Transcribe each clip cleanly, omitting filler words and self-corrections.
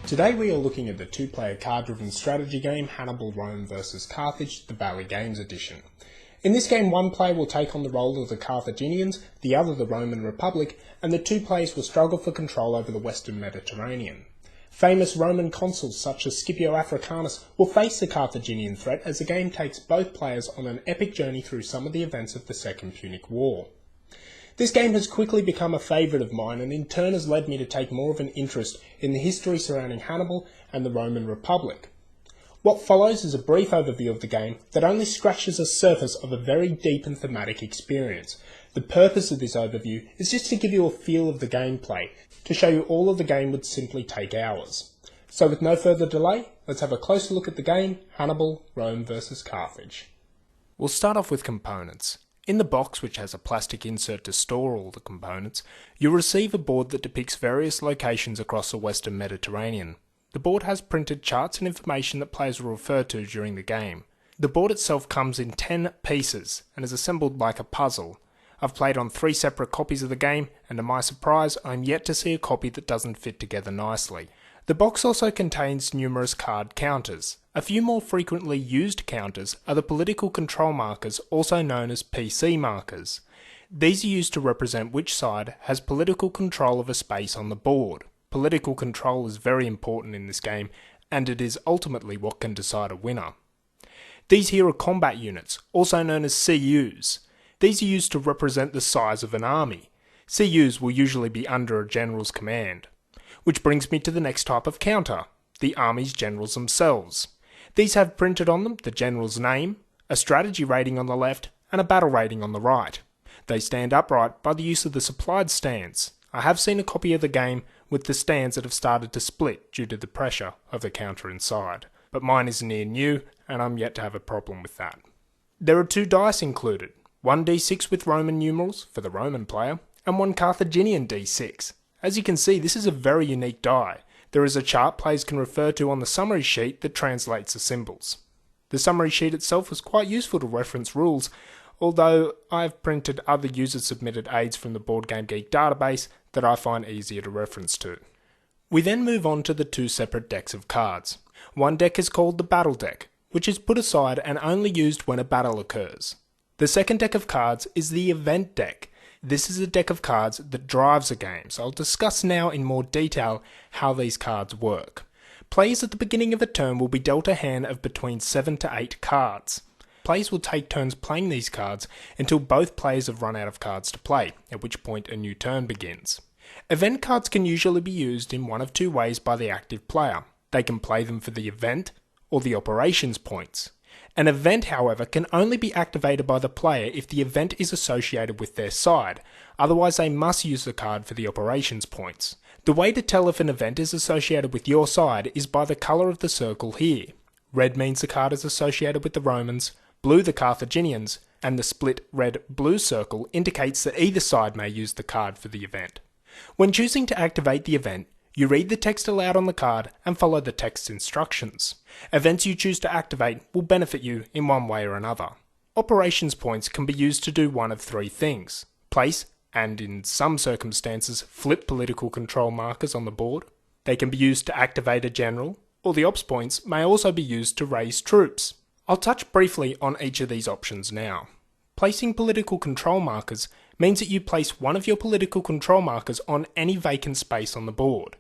Today we are looking at the two-player card-driven strategy game Hannibal Rome vs Carthage, the Bally Games edition. In this game, one player will take on the role of the Carthaginians, the other the Roman Republic, and the two players will struggle for control over the Western Mediterranean. Famous Roman consuls such as Scipio Africanus will face the Carthaginian threat as the game takes both players on an epic journey through some of the events of the Second Punic War. This game has quickly become a favourite of mine and in turn has led me to take more of an interest in the history surrounding Hannibal and the Roman Republic. What follows is a brief overview of the game that only scratches the surface of a very deep and thematic experience. The purpose of this overview is just to give you a feel of the gameplay, to show you all of the game would simply take hours. So with no further delay, let's have a closer look at the game, Hannibal Rome vs Carthage. We'll start off with components. In the box, which has a plastic insert to store all the components, you'll receive a board that depicts various locations across the Western Mediterranean. The board has printed charts and information that players will refer to during the game. The board itself comes in 10 pieces and is assembled like a puzzle. I've played on 3 separate copies of the game, and to my surprise, I'm yet to see a copy that doesn't fit together nicely. The box also contains numerous card counters. A few more frequently used counters are the political control markers, also known as PC markers. These are used to represent which side has political control of a space on the board. Political control is very important in this game, and it is ultimately what can decide a winner. These here are combat units, also known as CUs. These are used to represent the size of an army. CUs will usually be under a general's command. Which brings me to the next type of counter, the army's generals themselves. These have printed on them the general's name, a strategy rating on the left, and a battle rating on the right. They stand upright by the use of the supplied stands. I have seen a copy of the game with the stands that have started to split due to the pressure of the counter inside, but mine is near new and I'm yet to have a problem with that. There are 2 dice included, one d6 with Roman numerals for the Roman player, and one Carthaginian d6. As you can see, this is a very unique die. There is a chart players can refer to on the summary sheet that translates the symbols. The summary sheet itself was quite useful to reference rules, although I have printed other user-submitted aids from the Board Game Geek database that I find easier to reference to. We then move on to the 2 separate decks of cards. One deck is called the Battle Deck, which is put aside and only used when a battle occurs. The second deck of cards is the Event Deck. This is a deck of cards that drives a game, so I'll discuss now in more detail how these cards work. Players at the beginning of a turn will be dealt a hand of between 7 to 8 cards. Players will take turns playing these cards until both players have run out of cards to play, at which point a new turn begins. Event cards can usually be used in one of 2 ways by the active player. They can play them for the event or the operations points. An event, however, can only be activated by the player if the event is associated with their side, otherwise they must use the card for the operations points. The way to tell if an event is associated with your side is by the colour of the circle here. Red means the card is associated with the Romans, blue the Carthaginians, and the split red-blue circle indicates that either side may use the card for the event. When choosing to activate the event, you read the text aloud on the card and follow the text instructions. Events you choose to activate will benefit you in one way or another. Operations points can be used to do one of 3 things. Place, and in some circumstances flip political control markers on the board. They can be used to activate a general, or the ops points may also be used to raise troops. I'll touch briefly on each of these options now. Placing political control markers means that you place one of your political control markers on any vacant space on the board.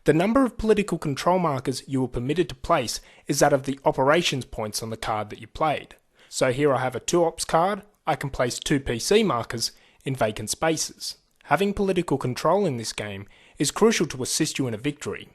The number of political control markers you are permitted to place is that of the operations points on the card that you played. So here I have a 2 ops card, I can place 2 PC markers in vacant spaces. Having political control in this game is crucial to assist you in a victory.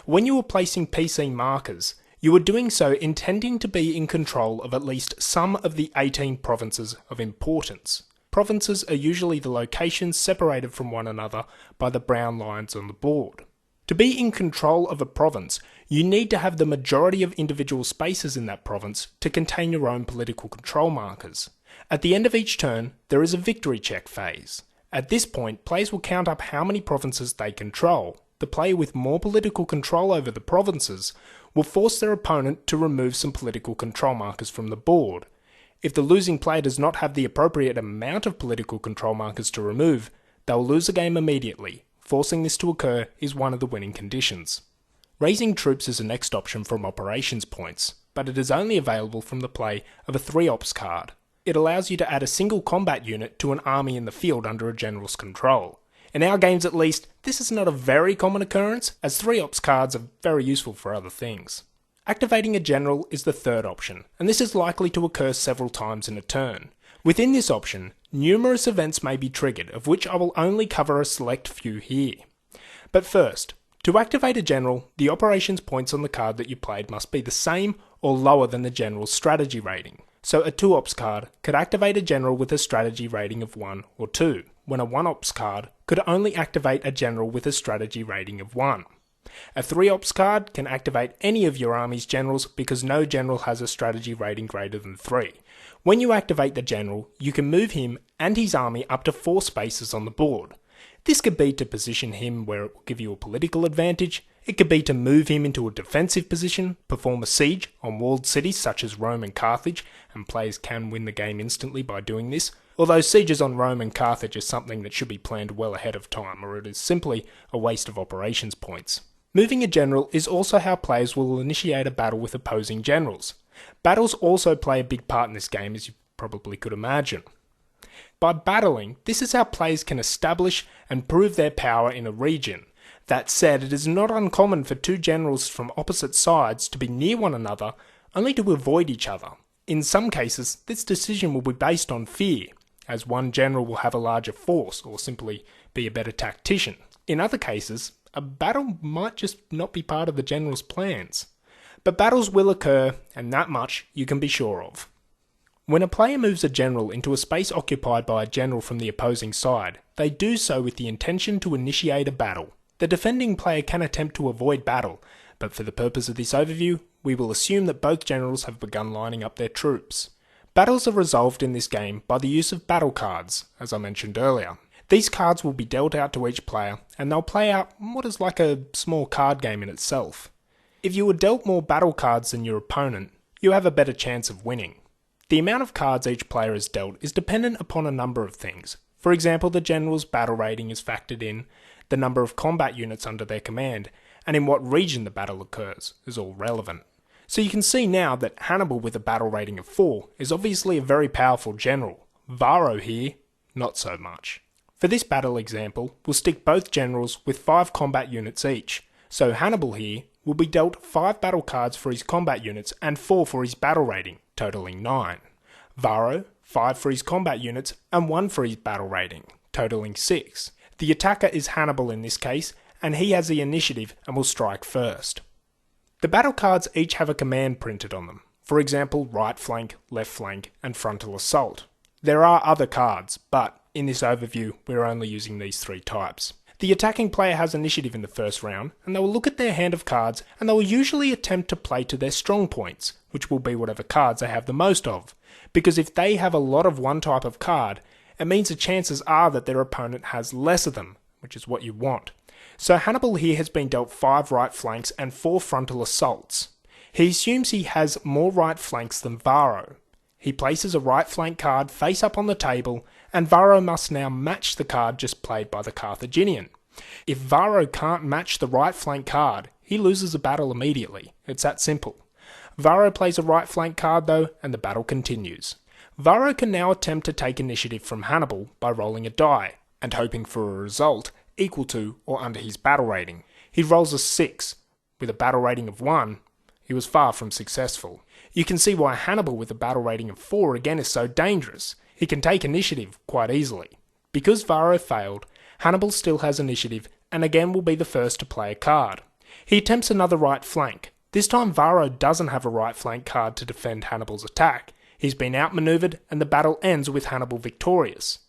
When you are placing PC markers, you are doing so intending to be in control of at least some of the 18 provinces of importance. Provinces are usually the locations separated from one another by the brown lines on the board. To be in control of a province, you need to have the majority of individual spaces in that province to contain your own political control markers. At the end of each turn, there is a victory check phase. At this point, players will count up how many provinces they control. The player with more political control over the provinces will force their opponent to remove some political control markers from the board. If the losing player does not have the appropriate amount of political control markers to remove, they will lose the game immediately. Forcing this to occur is one of the winning conditions. Raising troops is the next option from operations points, but it is only available from the play of a 3-ops card. It allows you to add a single combat unit to an army in the field under a general's control. In our games at least, this is not a very common occurrence, as 3-ops cards are very useful for other things. Activating a general is the third option, and this is likely to occur several times in a turn. Within this option, numerous events may be triggered, of which I will only cover a select few here. But first, to activate a general, the operations points on the card that you played must be the same or lower than the general's strategy rating. So a 2-ops card could activate a general with a strategy rating of 1 or 2, when a 1-ops card could only activate a general with a strategy rating of 1. A 3-ops card can activate any of your army's generals because no general has a strategy rating greater than 3. When you activate the general, you can move him and his army up to 4 spaces on the board. This could be to position him where it will give you a political advantage, it could be to move him into a defensive position, perform a siege on walled cities such as Rome and Carthage, and players can win the game instantly by doing this, although sieges on Rome and Carthage is something that should be planned well ahead of time, or it is simply a waste of operations points. Moving a general is also how players will initiate a battle with opposing generals. Battles also play a big part in this game, as you probably could imagine. By battling, this is how players can establish and prove their power in a region. That said, it is not uncommon for 2 generals from opposite sides to be near one another, only to avoid each other. In some cases, this decision will be based on fear, as one general will have a larger force or simply be a better tactician. In other cases, a battle might just not be part of the general's plans. But battles will occur, and that much you can be sure of. When a player moves a general into a space occupied by a general from the opposing side, they do so with the intention to initiate a battle. The defending player can attempt to avoid battle, but for the purpose of this overview, we will assume that both generals have begun lining up their troops. Battles are resolved in this game by the use of battle cards, as I mentioned earlier. These cards will be dealt out to each player, and they'll play out what is like a small card game in itself. If you are dealt more battle cards than your opponent, you have a better chance of winning. The amount of cards each player is dealt is dependent upon a number of things. For example, the general's battle rating is factored in, the number of combat units under their command, and in what region the battle occurs is all relevant. So you can see now that Hannibal with a battle rating of 4 is obviously a very powerful general. Varro here, not so much. For this battle example, we'll stick both generals with 5 combat units each. So Hannibal here will be dealt 5 battle cards for his combat units and 4 for his battle rating, totaling 9. Varro, 5 for his combat units and 1 for his battle rating, totaling 6. The attacker is Hannibal in this case, and he has the initiative and will strike first. The battle cards each have a command printed on them, for example right flank, left flank and frontal assault. There are other cards, but in this overview we're only using these 3 types. The attacking player has initiative in the first round, and they will look at their hand of cards and they will usually attempt to play to their strong points, which will be whatever cards they have the most of, because if they have a lot of one type of card, it means the chances are that their opponent has less of them, which is what you want. So Hannibal here has been dealt 5 right flanks and 4 frontal assaults. He assumes he has more right flanks than Varro. He places a right flank card face up on the table, and Varro must now match the card just played by the Carthaginian. If Varro can't match the right flank card, he loses the battle immediately. It's that simple. Varro plays a right flank card though, and the battle continues. Varro can now attempt to take initiative from Hannibal by rolling a die, and hoping for a result equal to or under his battle rating. He rolls a 6. With a battle rating of 1, he was far from successful. You can see why Hannibal with a battle rating of 4 again is so dangerous. He can take initiative quite easily. Because Varro failed, Hannibal still has initiative and again will be the first to play a card. He attempts another right flank. This time Varro doesn't have a right flank card to defend Hannibal's attack. He's been outmaneuvered and the battle ends with Hannibal victorious.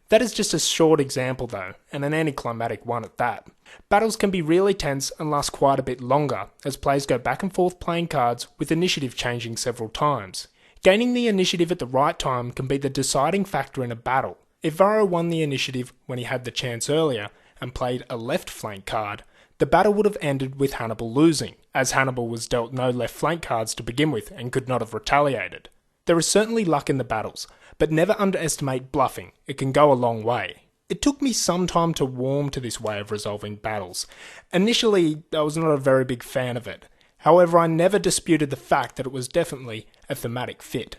That is just a short example though, and an anticlimactic one at that. Battles can be really tense and last quite a bit longer, as players go back and forth playing cards with initiative changing several times. Gaining the initiative at the right time can be the deciding factor in a battle. If Varro won the initiative when he had the chance earlier and played a left flank card, the battle would have ended with Hannibal losing, as Hannibal was dealt no left flank cards to begin with and could not have retaliated. There is certainly luck in the battles, but never underestimate bluffing. It can go a long way. It took me some time to warm to this way of resolving battles. Initially, I was not a very big fan of it. However, I never disputed the fact that it was definitely a thematic fit.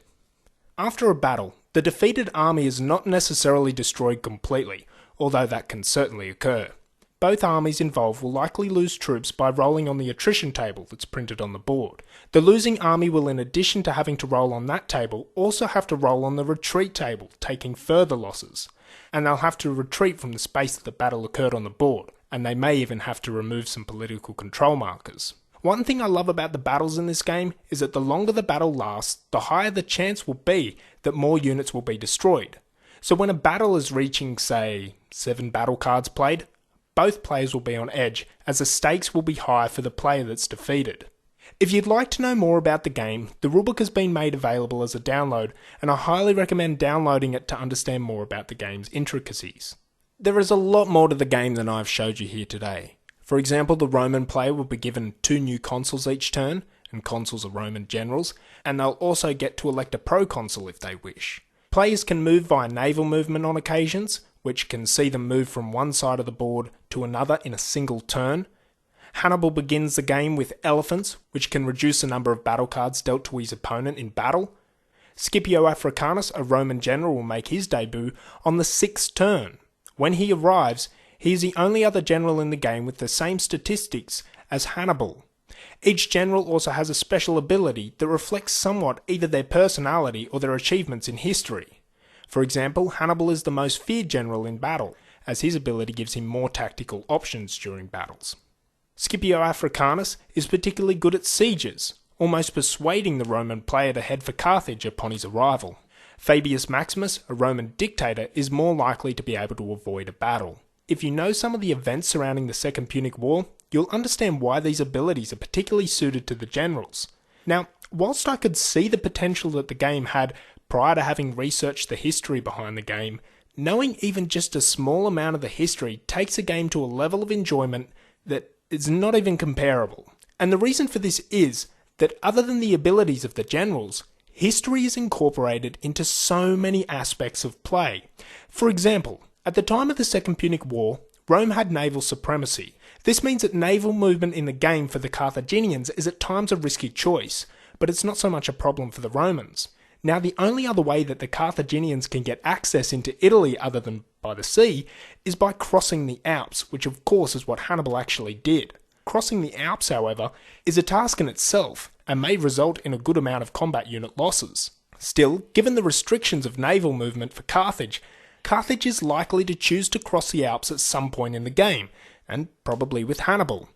After a battle, the defeated army is not necessarily destroyed completely, although that can certainly occur. Both armies involved will likely lose troops by rolling on the attrition table that's printed on the board. The losing army will, in addition to having to roll on that table, also have to roll on the retreat table, taking further losses. And they'll have to retreat from the space that the battle occurred on the board, and they may even have to remove some political control markers. One thing I love about the battles in this game is that the longer the battle lasts, the higher the chance will be that more units will be destroyed. So when a battle is reaching, say, 7 battle cards played, both players will be on edge, as the stakes will be high for the player that's defeated. If you'd like to know more about the game, the rulebook has been made available as a download, and I highly recommend downloading it to understand more about the game's intricacies. There is a lot more to the game than I've showed you here today. For example, the Roman player will be given 2 new consuls each turn, and consuls are Roman generals, and they'll also get to elect a proconsul if they wish. Players can move via naval movement on occasions, which can see them move from one side of the board to another in a single turn. Hannibal begins the game with elephants, which can reduce the number of battle cards dealt to his opponent in battle. Scipio Africanus, a Roman general, will make his debut on the 6th turn. When he arrives, he is the only other general in the game with the same statistics as Hannibal. Each general also has a special ability that reflects somewhat either their personality or their achievements in history. For example, Hannibal is the most feared general in battle, as his ability gives him more tactical options during battles. Scipio Africanus is particularly good at sieges, almost persuading the Roman player to head for Carthage upon his arrival. Fabius Maximus, a Roman dictator, is more likely to be able to avoid a battle. If you know some of the events surrounding the Second Punic War, you'll understand why these abilities are particularly suited to the generals. Now, whilst I could see the potential that the game had prior to having researched the history behind the game, knowing even just a small amount of the history takes a game to a level of enjoyment that is not even comparable. And the reason for this is that other than the abilities of the generals, history is incorporated into so many aspects of play. For example, at the time of the Second Punic War, Rome had naval supremacy. This means that naval movement in the game for the Carthaginians is at times a risky choice, but it's not so much a problem for the Romans. Now, the only other way that the Carthaginians can get access into Italy other than by the sea is by crossing the Alps, which of course is what Hannibal actually did. Crossing the Alps, however, is a task in itself and may result in a good amount of combat unit losses. Still, given the restrictions of naval movement for Carthage, Carthage is likely to choose to cross the Alps at some point in the game, and probably with Hannibal.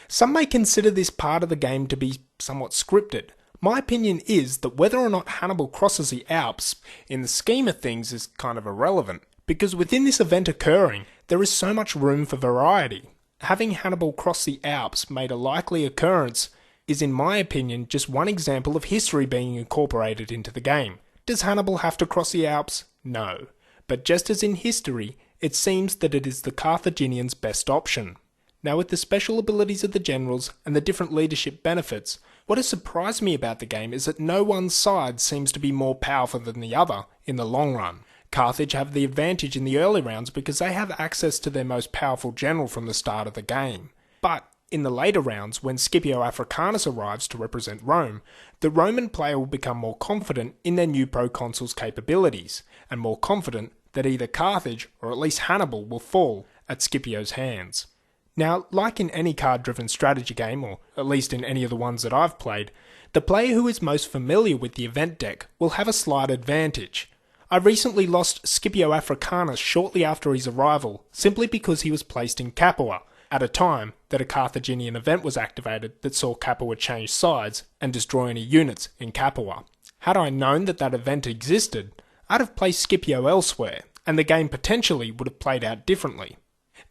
Some may consider this part of the game to be somewhat scripted. My opinion is that whether or not Hannibal crosses the Alps, in the scheme of things, is kind of irrelevant, because within this event occurring, there is so much room for variety. Having Hannibal cross the Alps made a likely occurrence is, in my opinion, just one example of history being incorporated into the game. Does Hannibal have to cross the Alps? No. But just as in history, it seems that it is the Carthaginians' best option. Now, with the special abilities of the generals and the different leadership benefits, what has surprised me about the game is that no one side seems to be more powerful than the other in the long run. Carthage have the advantage in the early rounds because they have access to their most powerful general from the start of the game. But in the later rounds, when Scipio Africanus arrives to represent Rome, the Roman player will become more confident in their new proconsul's capabilities, and more confident that either Carthage or at least Hannibal will fall at Scipio's hands. Now, like in any card-driven strategy game, or at least in any of the ones that I've played, the player who is most familiar with the event deck will have a slight advantage. I recently lost Scipio Africanus shortly after his arrival, simply because he was placed in Capua, at a time that a Carthaginian event was activated that saw Capua change sides and destroy any units in Capua. Had I known that that event existed, I'd have placed Scipio elsewhere, and the game potentially would have played out differently.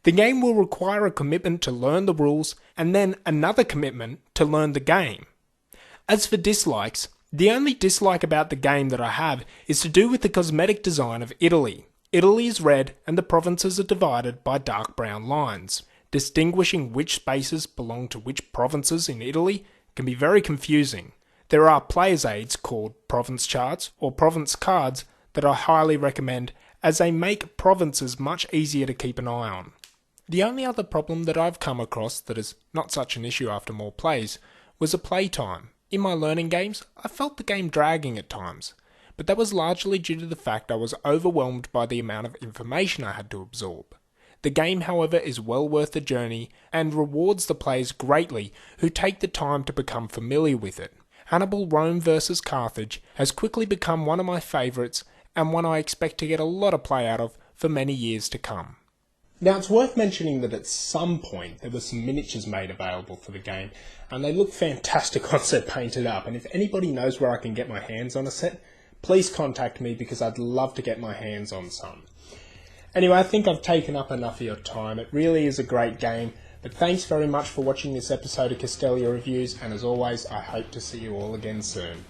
The game will require a commitment to learn the rules, and then another commitment to learn the game. As for dislikes, the only dislike about the game that I have is to do with the cosmetic design of Italy. Italy is red, and the provinces are divided by dark brown lines. Distinguishing which spaces belong to which provinces in Italy can be very confusing. There are player's aids called province charts or province cards that I highly recommend, as they make provinces much easier to keep an eye on. The only other problem that I've come across that is not such an issue after more plays was the playtime. In my learning games, I felt the game dragging at times, but that was largely due to the fact I was overwhelmed by the amount of information I had to absorb. The game, however, is well worth the journey and rewards the players greatly who take the time to become familiar with it. Hannibal Rome vs Carthage has quickly become one of my favourites and one I expect to get a lot of play out of for many years to come. Now, it's worth mentioning that at some point there were some miniatures made available for the game, and they look fantastic once they're painted up, and if anybody knows where I can get my hands on a set, please contact me because I'd love to get my hands on some. Anyway, I think I've taken up enough of your time. It really is a great game, but thanks very much for watching this episode of Castelli Reviews, and as always, I hope to see you all again soon.